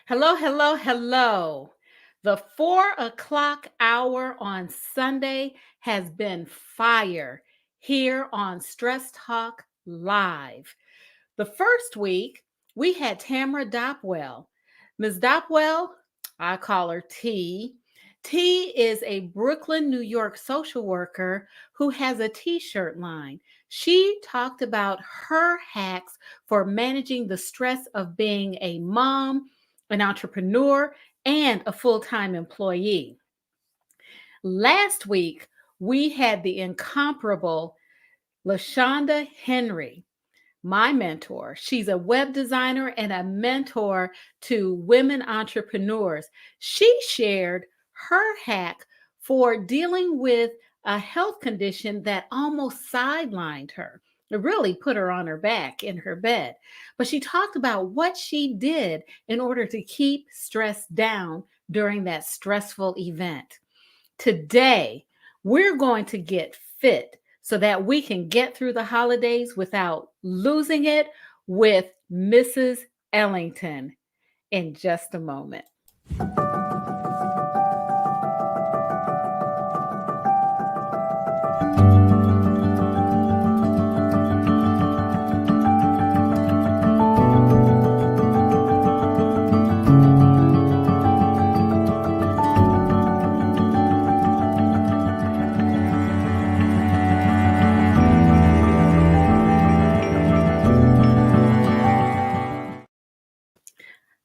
Hello, hello, hello. The 4 o'clock hour on Sunday has been fire here on Stress Talk Live. The first week, we had Tamara Dopwell. Ms. Dopwell, I call her T. T is a Brooklyn, New York social worker who has a t shirt line. She talked about her hacks for managing the stress of being a mom, an entrepreneur, and a full time employee. Last week, we had the incomparable LaShonda Henry, my mentor. She's a web designer and a mentor to women entrepreneurs. She shared her hack for dealing with a health condition that almost sidelined her. It really put her on her back in her bed. But she talked about what she did in order to keep stress down during that stressful event. Today, we're going to get fit so that we can get through the holidays without losing it with Mrs. Ellington in just a moment.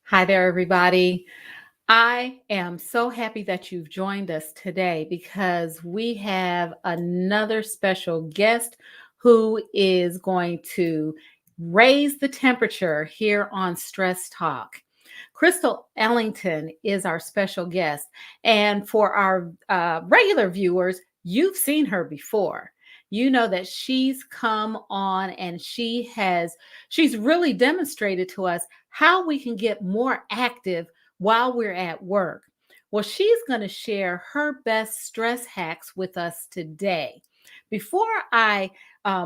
Hi there, everybody. I am so happy that you've joined us today because we have another special guest who is going to raise the temperature here on Stress Talk. Crystal Ellington is our special guest. And for our regular viewers, you've seen her before. You know that she's come on and she's really demonstrated to us how we can get more active while we're at work. Well, she's going to share her best stress hacks with us today. Before I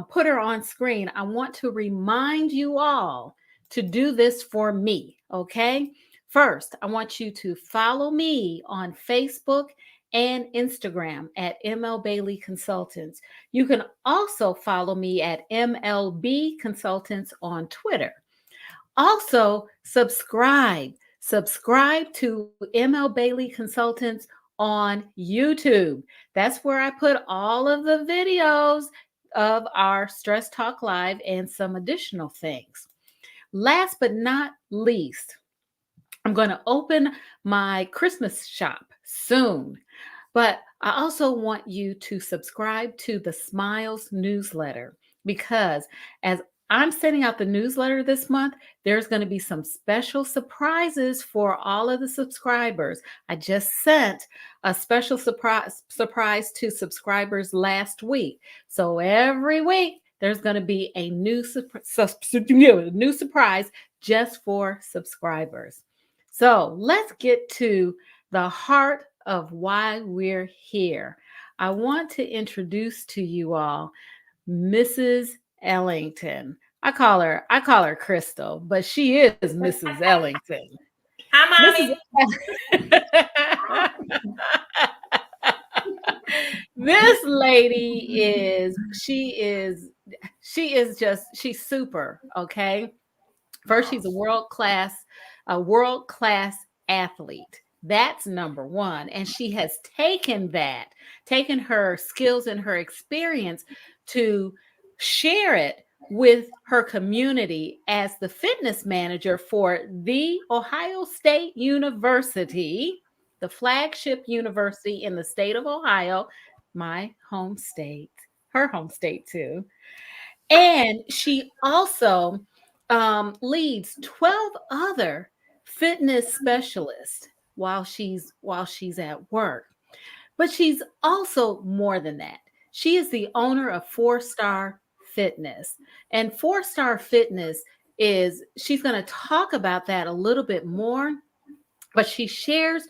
put her on screen, I want to remind you all to do this for me, okay? First, I want you to follow me on Facebook and Instagram at ML Bailey Consultants. You can also follow me at MLB Consultants on Twitter. Also, subscribe to ML Bailey Consultants on YouTube. That's where I put all of the videos of our Stress Talk Live and some additional things. Last but not least, I'm going to open my Christmas shop soon. But I also want you to subscribe to the Smiles newsletter because as I'm sending out the newsletter this month, there's going to be some special surprises for all of the subscribers. I just sent a special surprise to subscribers last week. So every week there's going to be a new surprise just for subscribers. So let's get to the heart of why we're here. I want to introduce to you all Mrs. Ellington. I call her Crystal, but she is Mrs. Ellington. Hi, Mrs. mommy. This lady she's super, okay? First, she's a world class athlete. That's number one. And she has taken her skills and her experience to share it with her community as the fitness manager for the Ohio State University, the flagship university in the state of Ohio, my home state, her home state too. And she also leads 12 other fitness specialists while she's at work. But she's also more than that. She is the owner of 4 Star Fitness. And 4 Star Fitness is she's going to talk about that a little bit more, but she shares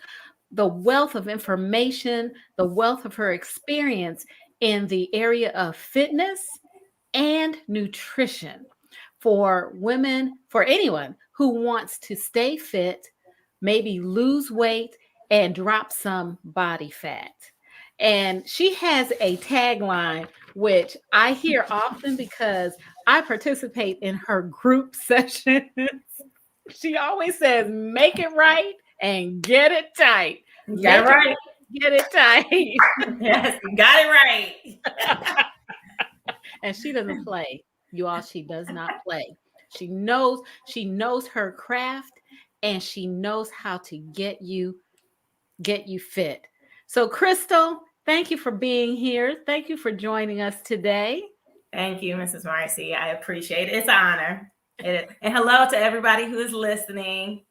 the wealth of information, the wealth of her experience in the area of fitness and nutrition for women, for anyone who wants to stay fit, maybe lose weight and drop some body fat. And she has a tagline, which I hear often because I participate in her group sessions. She always says, make it right and get it tight. You got it Make it right. right, get it tight. Yes, you got it right. And she doesn't play. You all, she does not play. She knows her craft, and she knows how to get you fit. So Crystal, thank you for being here. Thank you for joining us today. Thank you, Mrs. Marcy. I appreciate it. It's an honor. It is. And hello to everybody who is listening.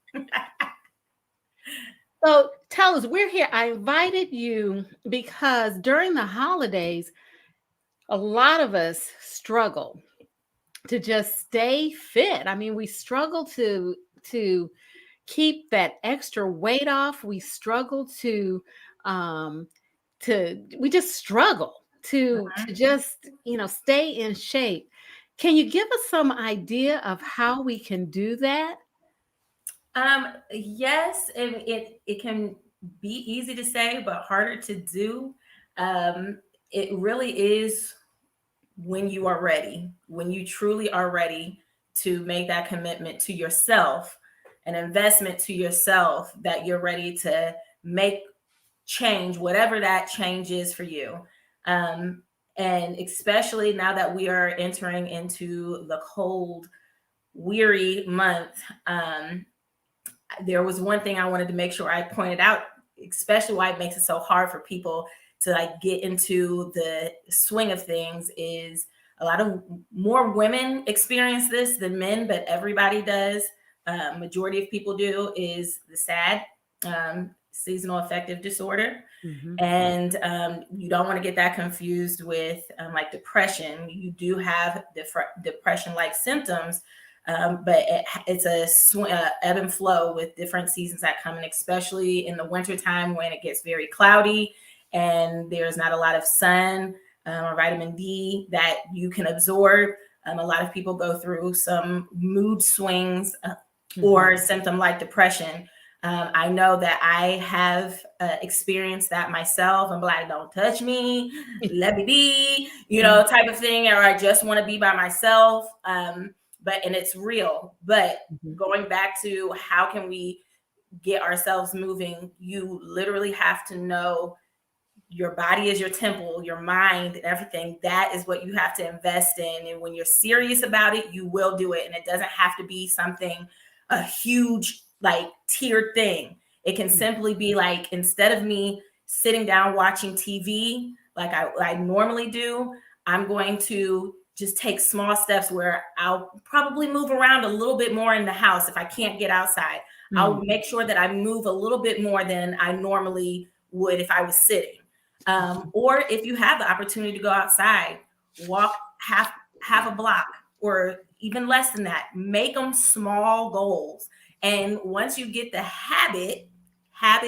So tell us, we're here. I invited you because during the holidays, a lot of us struggle to just stay fit. I mean, we struggle to keep that extra weight off. We struggle um we just struggle to just, stay in shape. Can you give us some idea of how we can do that? Yes, it can be easy to say, but harder to do. Um, it really is when you are ready, when you truly are ready to make that commitment to yourself, an investment to yourself, that you're ready to make change, whatever that change is for you. Um, and especially now that we are entering into the cold, weary month, there was one thing I wanted to make sure I pointed out, especially why it makes it so hard for people to like get into the swing of things, is a lot of more women experience this than men, but everybody does. Majority of people do, is the SAD, seasonal affective disorder. Mhm. And you don't want to get that confused with like depression. You do have depression like symptoms, but it's a ebb and flow with different seasons that come in, especially in the wintertime when it gets very cloudy and there's not a lot of sun or vitamin D that you can absorb. A lot of people go through some mood swings or symptom like depression. I know that I have experienced that myself. I'm like, don't touch me, let me be, type of thing, or I just want to be by myself. And it's real. But Mhm. going back to how can we get ourselves moving, you literally have to know your body is your temple, your mind and everything. That is what you have to invest in. And when you're serious about it, you will do it. And it doesn't have to be something, a huge, like tiered thing. It can simply be like, instead of me sitting down watching TV like I normally do, I'm going to just take small steps where I'll probably move around a little bit more in the house. If I can't get outside, I'll make sure that I move a little bit more than I normally would if I was sitting. Or if you have the opportunity to go outside, walk half a block or even less than that. Make them small goals. And once you get the habit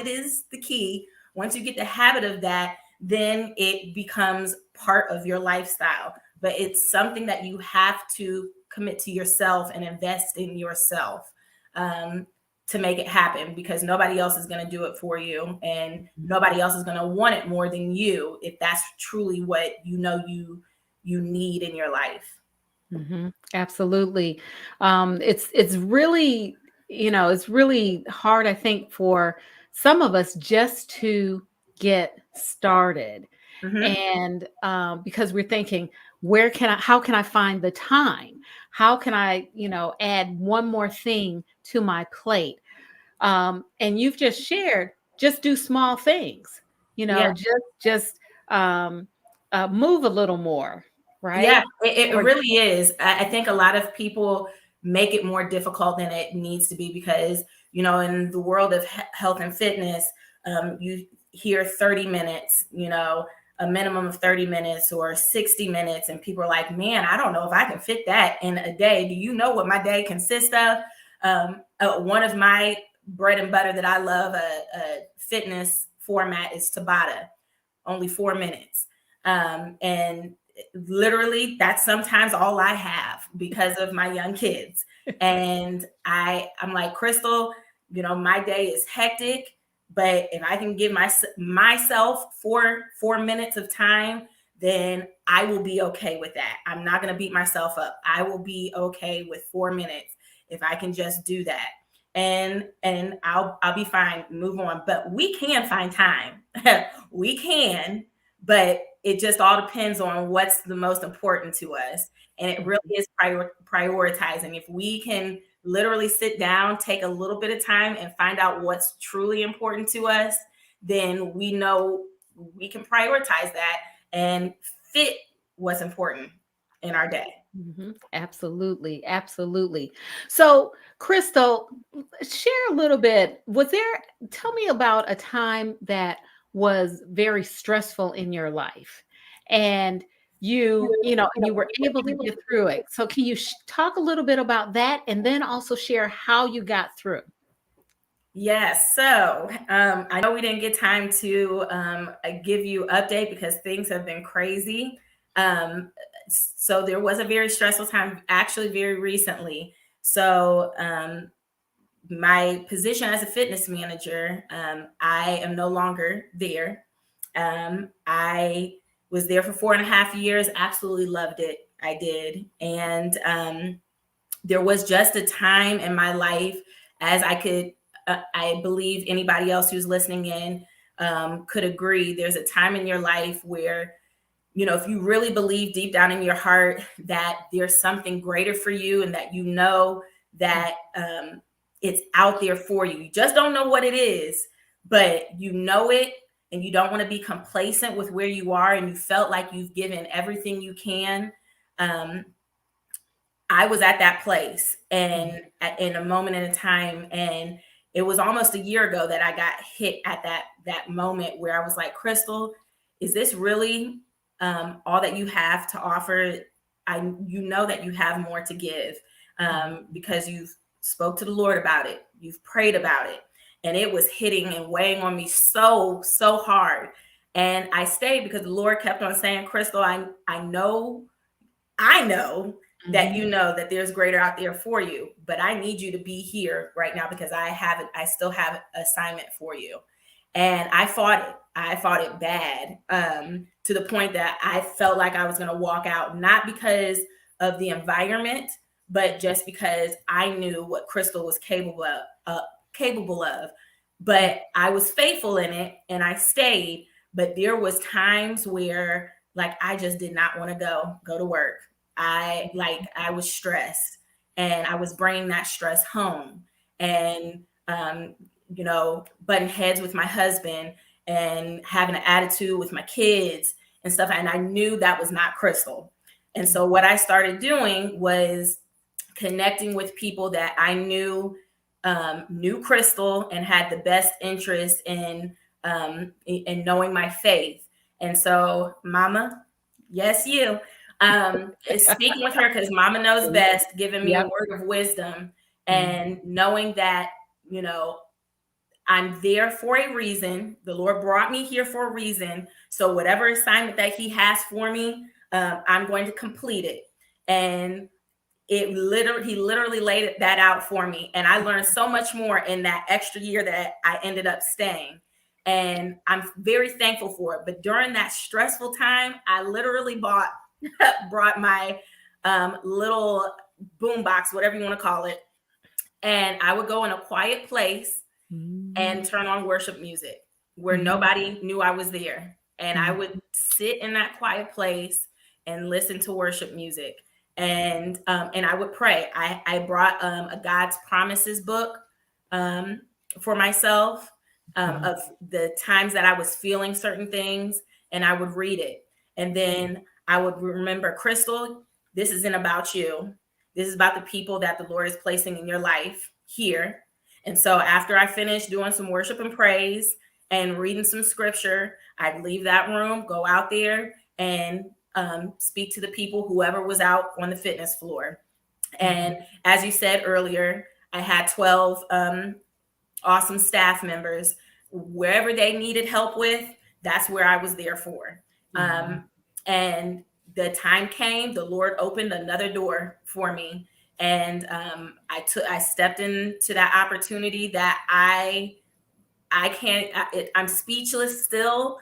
is the key. Once you get the habit of that, then it becomes part of your lifestyle. But it's something that you have to commit to yourself and invest in yourself. To make it happen, because nobody else is going to do it for you, and nobody else is going to want it more than you, if that's truly what you need in your life. Absolutely. It's really, it's really hard, I think, for some of us just to get started. Mm-hmm. And because we're thinking, how can I find the time? How can I, add one more thing to my plate? And you've just shared, just do small things, Yeah. just um, move a little more, Yeah, right? it Or really is. I think a lot of people make it more difficult than it needs to be, because, in the world of health and fitness, you hear 30 minutes, a minimum of 30 minutes or 60 minutes. And people are like, man, I don't know if I can fit that in a day. Do you know what my day consists of? One of my bread and butter that I love, a fitness format, is Tabata, only 4 minutes. And literally that's sometimes all I have because of my young kids. And I'm like, Crystal, My day is hectic, but if I can give myself 4 minutes of time, then I will be okay with that. I'm not going to beat myself up. I will be okay with 4 minutes if I can just do that. And I'll be fine, move on. But we can find time. We can, but it just all depends on what's the most important to us. And it really is prioritizing. If we can literally sit down, take a little bit of time and find out what's truly important to us, then we know we can prioritize that and fit what's important in our day. Absolutely. Absolutely. So, Crystal, share a little bit. Tell me about a time that was very stressful in your life and you were able to get through it. So, can you talk a little bit about that and then also share how you got through? Yes. So I know we didn't get time to give you update because things have been crazy. Um, so there was a very stressful time, actually, very recently. So my position as a fitness manager, I am no longer there. I was there for 4.5 years. Absolutely loved it. I did, and there was just a time in my life, as I believe anybody else who's listening in could agree, there's a time in your life where, if you really believe deep down in your heart that there's something greater for you and that that it's out there for you. You just don't know what it is, but you know it, and you don't want to be complacent with where you are, and you felt like you've given everything you can. Um, I was at that place and in a moment in a time, and it was almost a year ago that I got hit at that moment where I was like, Crystal, is this really all that you have to offer? You know that you have more to give because you've spoke to the Lord about it, you've prayed about it, and it was hitting and weighing on me so hard. And I stayed because the Lord kept on saying, Crystal, I know that you know that there's greater out there for you, but I need you to be here right now because I still have an assignment for you. And I fought it. I fought it bad to the point that I felt like I was going to walk out, not because of the environment, but just because I knew what Crystal was capable of. But I was faithful in it and I stayed. But there was times where like I just did not want to go to work. I was stressed and I was bringing that stress home and butting heads with my husband and having an attitude with my kids and stuff. And I knew that was not Crystal. And so what I started doing was connecting with people that I knew Crystal and had the best interest in knowing my faith. And so, Mama, yes, you. Speaking with her because Mama knows best, giving me a word of wisdom and knowing that, I'm there for a reason. The Lord brought me here for a reason. So whatever assignment that He has for me, I'm going to complete it. And he literally laid that out for me. And I learned so much more in that extra year that I ended up staying. And I'm very thankful for it. But during that stressful time, I literally brought my little boombox, whatever you want to call it. And I would go in a quiet place and turn on worship music where nobody knew I was there. And I would sit in that quiet place and listen to worship music. And I would pray. I brought a God's Promises book for myself of the times that I was feeling certain things, and I would read it. And then I would remember, Crystal, this isn't about you. This is about the people that the Lord is placing in your life here. And so after I finished doing some worship and praise and reading some scripture, I'd leave that room, go out there and speak to the people, whoever was out on the fitness floor. And as you said earlier, I had 12 awesome staff members. Wherever they needed help with, that's where I was there for. And the time came, the Lord opened another door for me And I stepped into that opportunity that I can't, I'm speechless still,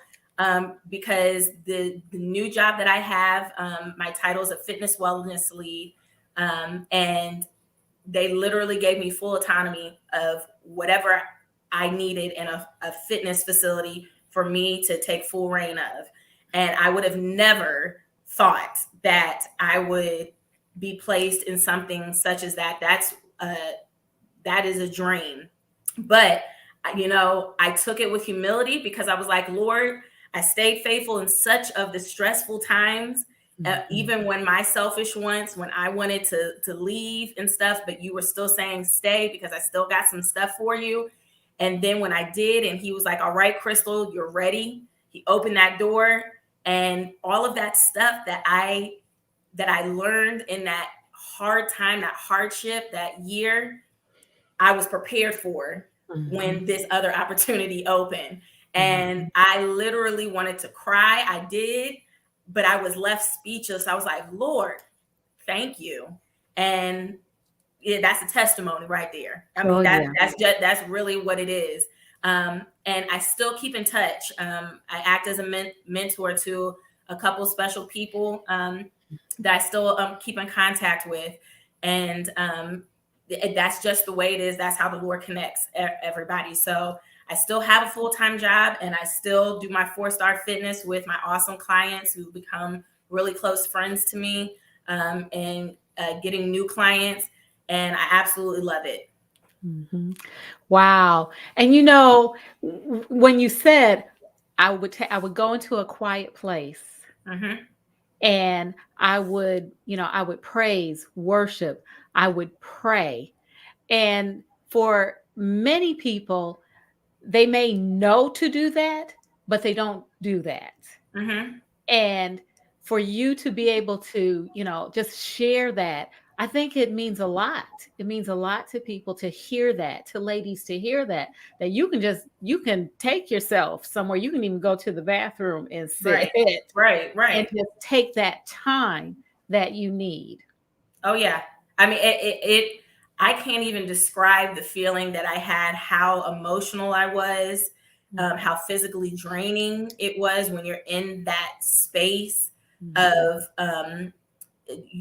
because the new job that I have, my title is a fitness wellness lead. And they literally gave me full autonomy of whatever I needed in a fitness facility for me to take full reign of. And I would have never thought that I would be placed in something such as that. That is a dream. But I took it with humility, because I was like, Lord, I stayed faithful in such of the stressful times, even when my selfish ones, when I wanted to leave and stuff, but you were still saying stay because I still got some stuff for you. And then when I did, and he was like, all right, Crystal, you're ready. He opened that door, and all of that stuff that I learned in that hard time, that hardship, that year, I was prepared for when this other opportunity opened. And I literally wanted to cry. I did, but I was left speechless. I was like, Lord, thank you. And yeah, that's a testimony right there. I Oh mean, yeah. that's really what it is. And I still keep in touch. I act as a mentor to a couple special people, that I still keep in contact with. And that's just the way it is. That's how the Lord connects everybody. So I still have a full-time job, and I still do my 4-star fitness with my awesome clients who become really close friends to me, and getting new clients. And I absolutely love it. Wow. And when you said I would go into a quiet place, Mm-hmm. and I would praise, worship, I would pray. And for many people, they may know to do that, but they don't do that. Mm-hmm. And for you to be able to, just share that, I think it means a lot. It means a lot to people to hear that, to ladies to hear that you can take yourself somewhere. You can even go to the bathroom and sit Right. Right. and Right. just take that time that you need. Oh yeah. I mean, I can't even describe the feeling that I had, how emotional I was, how physically draining it was when you're in that space Mhm. of,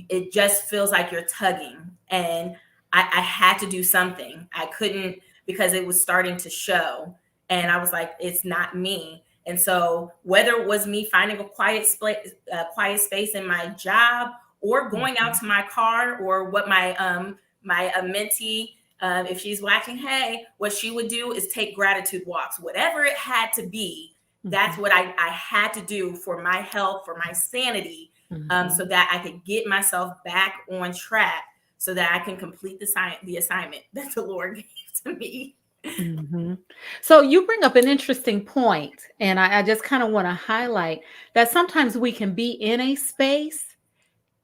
it just feels like you're tugging. And I had to do something. I couldn't, because it was starting to show. And I was like, it's not me. And so whether it was me finding a quiet space in my job, or going out Mhm. to my car, or what my mentee, if she's watching, hey, what she would do is take gratitude walks, whatever it had to be. That's Mhm. what I had to do for my health, for my sanity, so Mhm. that I could get myself back on track, so that I can complete the assignment that the Lord gave to me. Mhm. So you bring up an interesting point, and I just kind of want to highlight that sometimes we can be in a space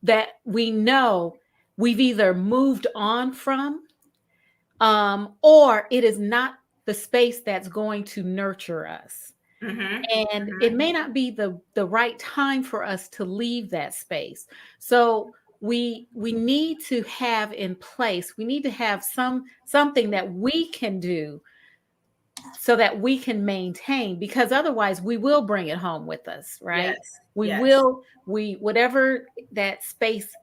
that we know we've either moved on from, or it is not the space that's going to nurture us. Mm-hmm. And it may not be the right time for us to leave that space. So we need to have in place, we need to have something that we can do so that we can maintain, because otherwise we will bring it home with us, right? Yes. we Yes. will we whatever that space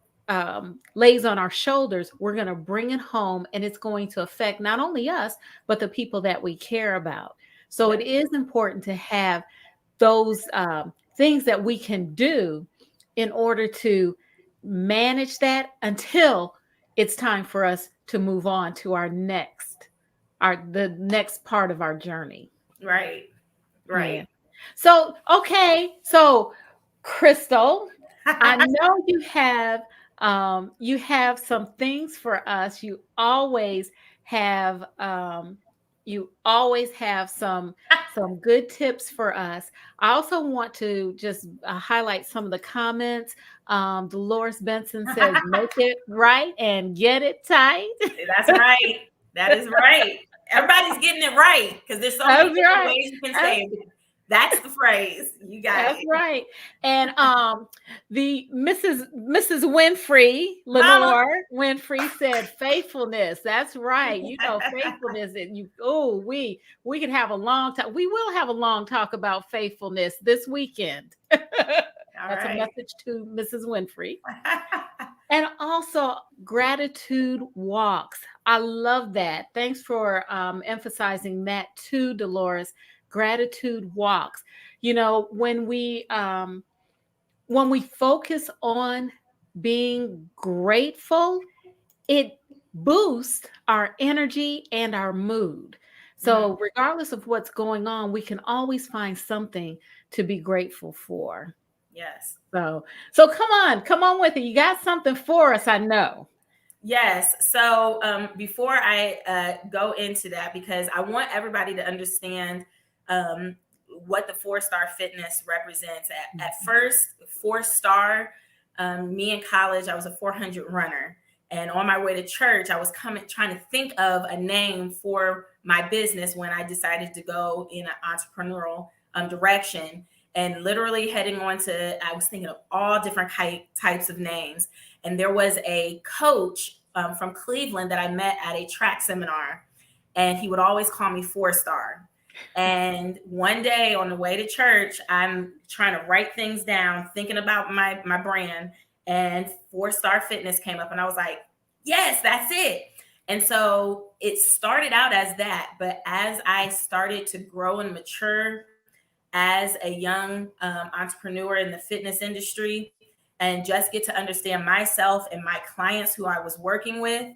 lays on our shoulders, we're going to bring it home, and it's going to affect not only us but the people that we care about. So it Yep. is important to have those things that we can do in order to manage that until it's time for us to move on to the next part of our journey. Right. Yeah. Right. So Crystal, I know you have some things for us. You always have some good tips for us. I also want to just highlight some of the comments. Dolores Benson says, "Make it right and get it tight." That's right. That is right. Everybody's getting it right, because there's so many That's different right. ways you can That's say it. That's the phrase. You got That's it. right. And the Mrs. Winfrey, Mama. Lenore Winfrey said faithfulness. That's right. You know, faithfulness. And you we can have a long talk. We will have a long talk about faithfulness this weekend. All That's a right. message to Mrs. Winfrey. And also gratitude walks. I love that. Thanks for emphasizing that too, Dolores. Gratitude walks. You know, when we focus on being grateful, it boosts our energy and our mood. Mhm. So, regardless of what's going on, we can always find something to be grateful for. Yes. So come on with it. You got something for us, I know. Yes. So before I go into that, because I want everybody to understand um, what the 4-star fitness represents. At first, 4-star, me in college, I was a 400 runner. And on my way to church, I was trying to think of a name for my business when I decided to go in an entrepreneurial direction. And literally heading on to, I was thinking of all different types of names. And there was a coach from Cleveland that I met at a track seminar, and he would always call me 4-star. And one day on the way to church, I'm trying to write things down, thinking about my brand, and 4-star fitness came up, and I was like, yes, that's it. And so it started out as that, but as I started to grow and mature as a young entrepreneur in the fitness industry and just get to understand myself and my clients who I was working with,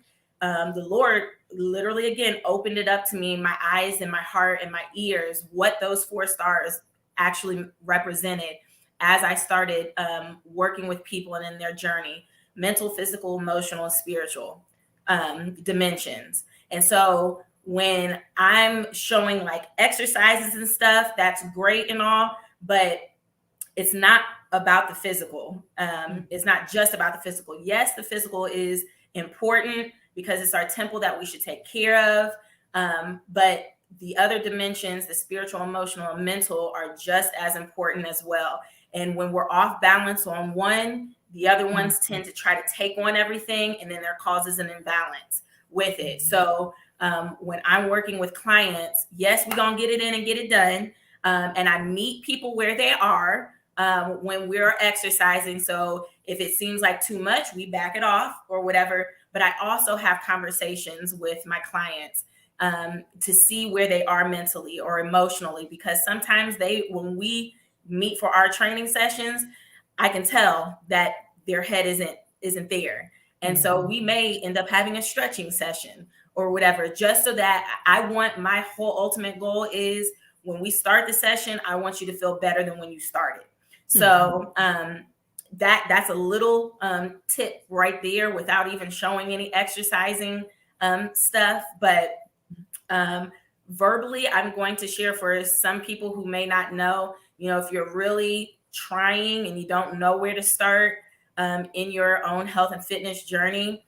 the Lord literally again opened it up to me, my eyes and my heart and my ears, what those 4 stars actually represented as I started working with people and in their journey, mental, physical, emotional, and spiritual dimensions. And so when I'm showing like exercises and stuff, that's great and all, but it's not about the physical. It's not just about the physical. Yes, the physical is important because it's our temple that we should take care of. But the other dimensions, the spiritual, emotional, and mental, are just as important as well. And when we're off balance on one, the other ones tend to try to take on everything, and then there causes an imbalance with it. So when I'm working with clients, yes, we're going to get it in and get it done. And I meet people where they are when we're exercising. So if it seems like too much, we back it off or whatever. But I also have conversations with my clients to see where they are mentally or emotionally, because sometimes when we meet for our training sessions, I can tell that their head isn't there. And so we may end up having a stretching session or whatever, just so that I want, my whole ultimate goal is when we start the session, I want you to feel better than when you started. So that's a little tip right there without even showing any exercising stuff. But verbally, I'm going to share for some people who may not know, if you're really trying and you don't know where to start in your own health and fitness journey,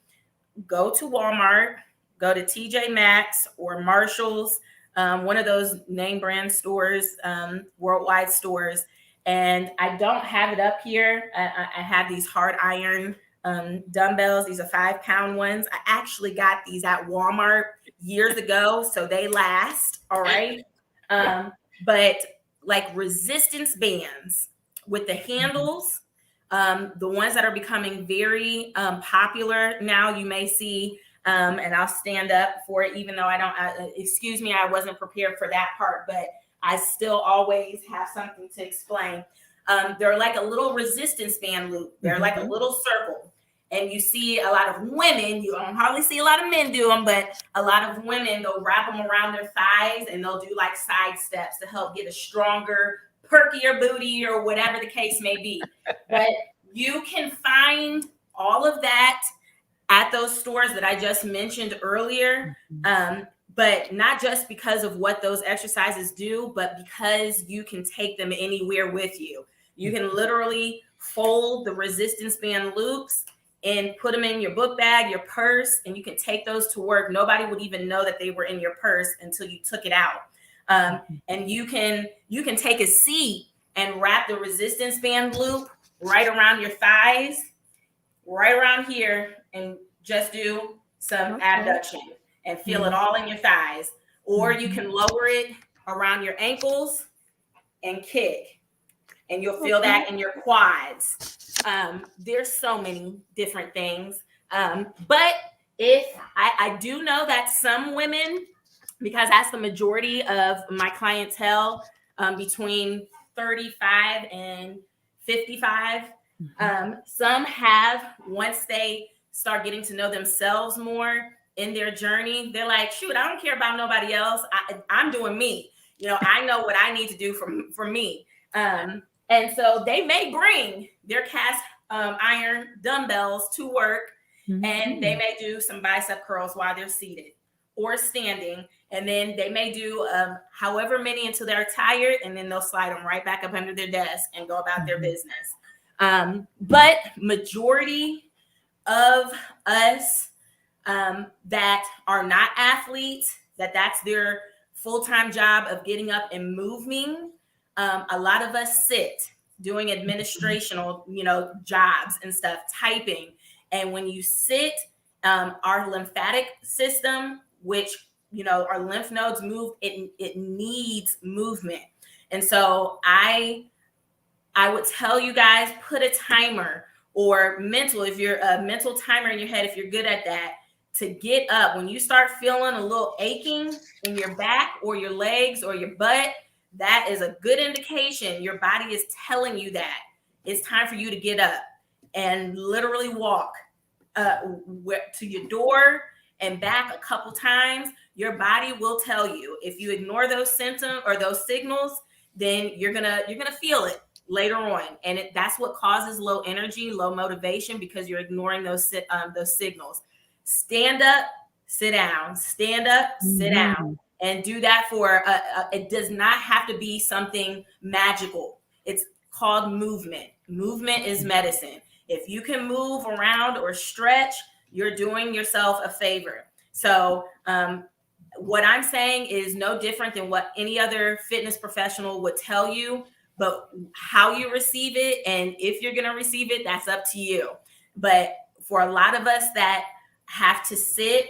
go to Walmart, go to TJ Maxx or Marshall's, one of those name brand stores, worldwide stores. And I don't have it up here. I have these hard iron dumbbells. These are 5-pound ones. I actually got these at Walmart years ago, so they last. All right. But like resistance bands with the handles, the ones that are becoming very popular now, you may see, and I'll stand up for it, even though excuse me, I wasn't prepared for that part, but I still always have something to explain. They're like a little resistance band loop. They're like a little circle. And you see a lot of women, you don't hardly see a lot of men do them, but a lot of women, they'll wrap them around their thighs and they'll do like side steps to help get a stronger, perkier booty or whatever the case may be. But you can find all of that at those stores that I just mentioned earlier. But not just because of what those exercises do, but because you can take them anywhere with you. You can literally fold the resistance band loops and put them in your book bag, your purse, and you can take those to work. Nobody would even know that they were in your purse until you took it out. And you can take a seat and wrap the resistance band loop right around your thighs, right around here, and just do some abduction and feel it all in your thighs. Or you can lower it around your ankles and kick, and you'll feel that in your quads. There's so many different things. But if I do know that some women, because that's the majority of my clientele, between 35 and 55, some have, once they start getting to know themselves more in their journey, they're like, shoot, I don't care about nobody else. I'm doing me. I know what I need to do for me. And so they may bring their cast iron dumbbells to work, and they may do some bicep curls while they're seated or standing. And then they may do however many until they're tired, and then they'll slide them right back up under their desk and go about their business. But majority of us that are not athletes, that's their full-time job of getting up and moving. A lot of us sit doing administrational, jobs and stuff, typing. And when you sit, our lymphatic system, which, our lymph nodes move, it needs movement. And so I would tell you guys, put a timer or if you're a mental timer in your head, if you're good at that, to get up. When you start feeling a little aching in your back or your legs or your butt, that is a good indication your body is telling you that it's time for you to get up and literally walk to your door and back a couple times. Your body will tell you. If you ignore those symptoms or those signals, then you're gonna feel it later on, and that's what causes low energy, low motivation, because you're ignoring those signals. Stand up, sit down. Stand up, sit down, and do that for. It does not have to be something magical. It's called movement. Movement is medicine. If you can move around or stretch, you're doing yourself a favor. So what I'm saying is no different than what any other fitness professional would tell you, but how you receive it and if you're going to receive it, that's up to you. But for a lot of us that have to sit,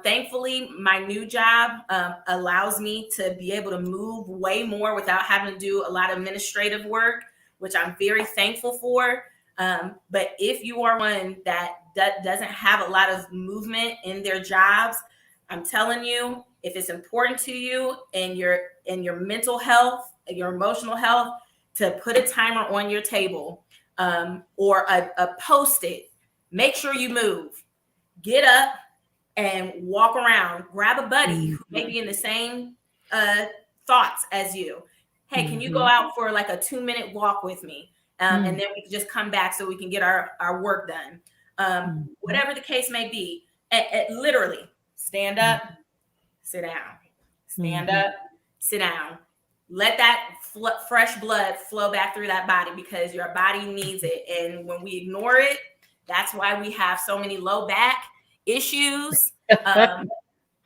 thankfully, my new job allows me to be able to move way more without having to do a lot of administrative work, which I'm very thankful for. But if you are one that doesn't have a lot of movement in their jobs, I'm telling you, if it's important to you and your mental health, your emotional health, to put a timer on your table or a Post-it. Make sure you move. Get up and walk around. Grab a buddy who may be in the same thoughts as you. Hey, can you go out for like a 2-minute walk with me? And then we can just come back so we can get our work done. Whatever the case may be, literally stand up, sit down. Stand up, sit down. Let that fresh blood flow back through that body, because your body needs it. And when we ignore it, that's why we have so many low back issues,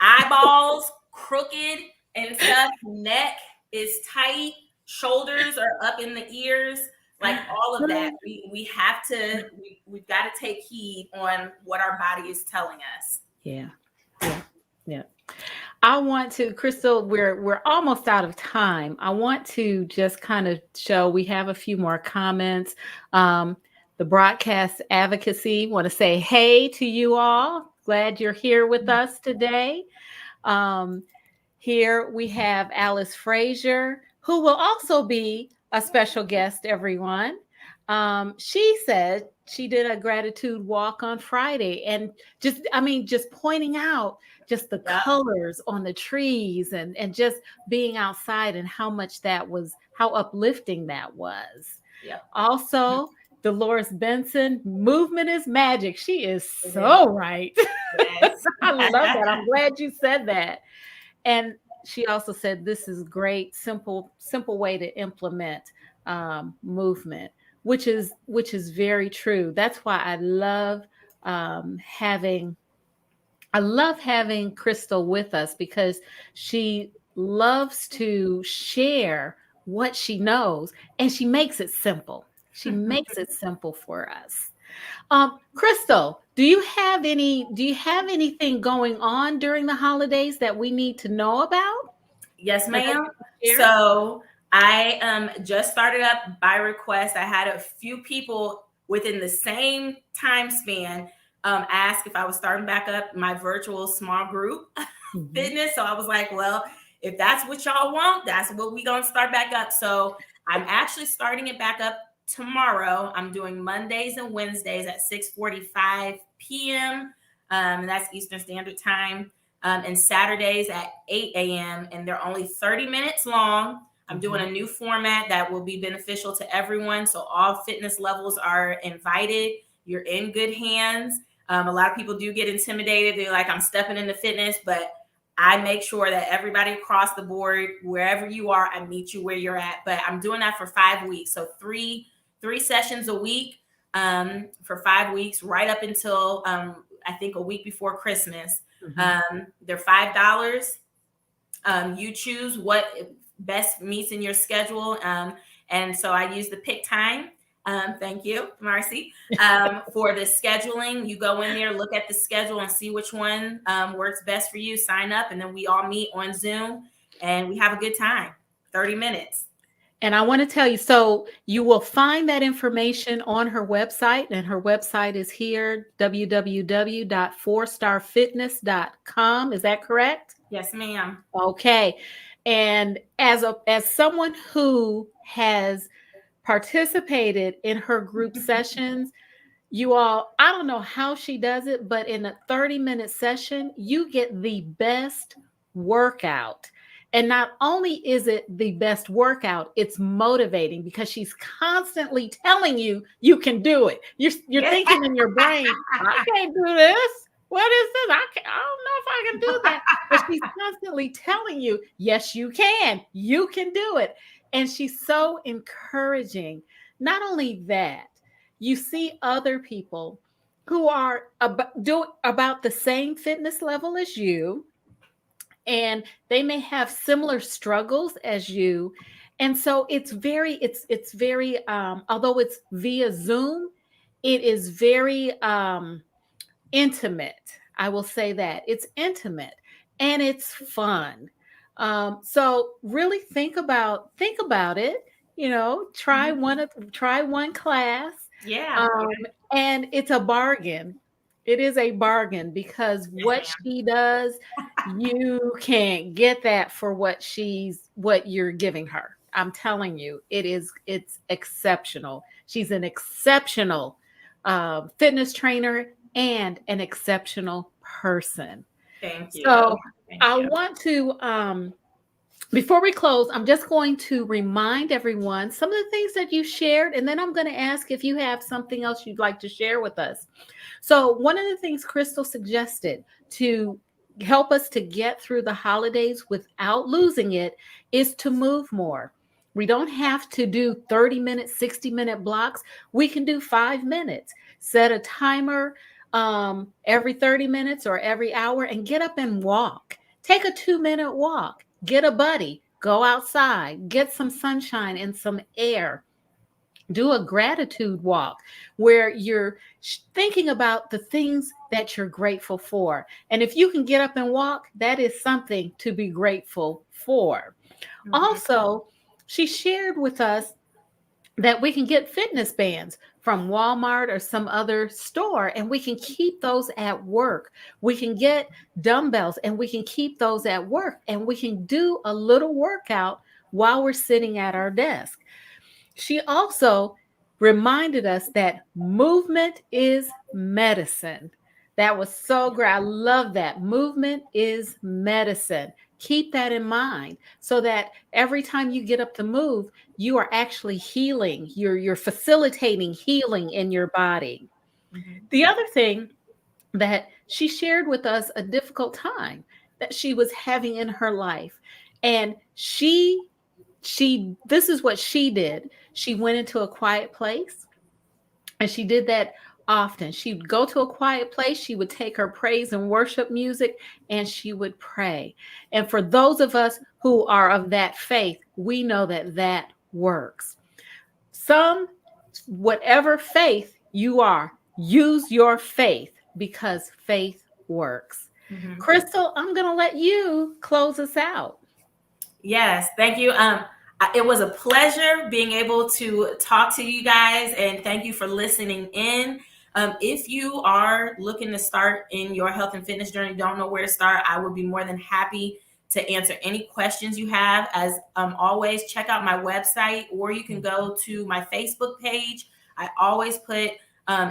eyeballs crooked and stuff, neck is tight, shoulders are up in the ears, like all of that. We've got to take heed on what our body is telling us. Yeah. I want to, Crystal, we're almost out of time. I want to just kind of show, we have a few more comments. The broadcast advocacy want to say hey to you all. Glad you're here with us today. Here we have Alice Frazier, who will also be a special guest, everyone. She said she did a gratitude walk on Friday, and just pointing out just the colors on the trees and just being outside and how uplifting that was. Also, Dolores Benson, movement is magic. She is so right. Yes. I love that. I'm glad you said that. And she also said this is great, simple way to implement movement, which is very true. That's why I love having Crystal with us, because she loves to share what she knows, and she makes it simple. She makes it simple for us. Crystal, do you have anything going on during the holidays that we need to know about Yes, or that ma'am. you can share? So I just started up by request. I had a few people within the same time span ask if I was starting back up my virtual small group Mhm. fitness. So I was like, well, if that's what y'all want, that's what we gonna start back up. So I'm actually starting it back up tomorrow. I'm doing Mondays and Wednesdays at 6:45 p.m. That's Eastern Standard Time. And Saturdays at 8 a.m. And they're only 30 minutes long. I'm doing Mhm. a new format that will be beneficial to everyone. So all fitness levels are invited. You're in good hands. A lot of people do get intimidated. They're like, I'm stepping into fitness, but I make sure that everybody across the board, wherever you are, I meet you where you're at. But I'm doing that for 5 weeks. So three sessions a week for 5 weeks, right up until I think a week before Christmas. Mhm. They're $5. You choose what best meets in your schedule. And so I use the pick time. Thank you, Marcy. For the scheduling, you go in there, look at the schedule, and see which one works best for you. Sign up, and then we all meet on Zoom, and we have a good time. 30 minutes. And I want to tell you, so you will find that information on her website, and her website is here, www.fourstarfitness.com. Is that correct? Yes, ma'am. Okay. And as someone who has participated in her group sessions, you all, I don't know how she does it, but in a 30-minute session, you get the best workout. And not only is it the best workout, it's motivating because she's constantly telling you you can do it. You're Yeah. thinking in your brain, I can't do this. What is this? I don't know if I can do that. But she's constantly telling you, yes, you can. You can do it. And she's so encouraging. Not only that, you see other people who are about the same fitness level as you, and they may have similar struggles as you, and so it's very although it's via Zoom, it is very intimate. I will say that it's intimate and it's fun. So really think about it. You know, try one class, Yeah. um, and it's a bargain. It is a bargain because Yes, what ma'am. she does, you can't get that for what you're giving her. I'm telling you, it's exceptional. She's an exceptional fitness trainer and an exceptional person. Thank you. So Thank I you. want to before we close, I'm just going to remind everyone some of the things that you shared, and then I'm going to ask if you have something else you'd like to share with us. So, one of the things Crystal suggested to help us to get through the holidays without losing it is to move more. We don't have to do 30-minute, 60-minute blocks. We can do 5 minutes. Set a timer every 30 minutes or every hour and get up and walk. Take a 2-minute walk. Get a buddy. Go outside. Get some sunshine and some air. Do a gratitude walk where you're thinking about the things that you're grateful for. And if you can get up and walk, that is something to be grateful for. Mhm. Also, she shared with us that we can get fitness bands from Walmart or some other store, and we can keep those at work. We can get dumbbells and we can keep those at work, and we can do a little workout while we're sitting at our desk. She also reminded us that movement is medicine. That was so great. I love that. Movement is medicine. Keep that in mind so that every time you get up to move, you are actually healing. You're facilitating healing in your body. Mhm. The other thing that she shared with us a difficult time that she was having in her life, and this is what she did. She went into a quiet place and she did that often. She'd go to a quiet place, she would take her praise and worship music, and she would pray. And for those of us who are of that faith, we know that that works. Some, whatever faith you are, use your faith because faith works. Mhm. Crystal, I'm going to let you close us out. Yes, thank you. It was a pleasure being able to talk to you guys, and thank you for listening in. If you are looking to start in your health and fitness journey, don't know where to start, I would be more than happy to answer any questions you have. As always, check out my website, or you can go to my Facebook page. I always put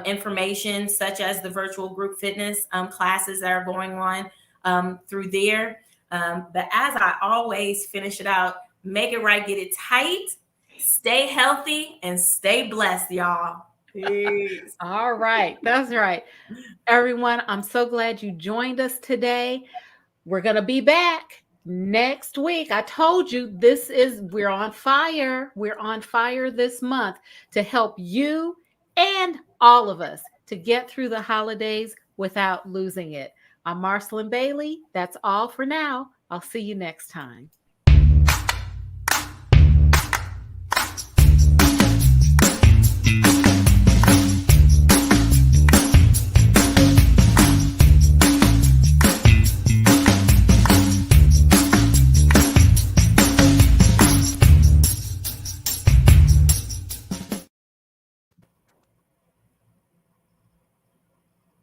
information such as the virtual group fitness classes that are going on through there. But as I always finish it out, make it right, get it tight, stay healthy, and stay blessed, y'all. Peace. All right, that's right. Everyone, I'm so glad you joined us today. We're going to be back next week. I told you we're on fire. We're on fire this month to help you and all of us to get through the holidays without losing it. I'm Marcelin Bailey. That's all for now. I'll see you next time.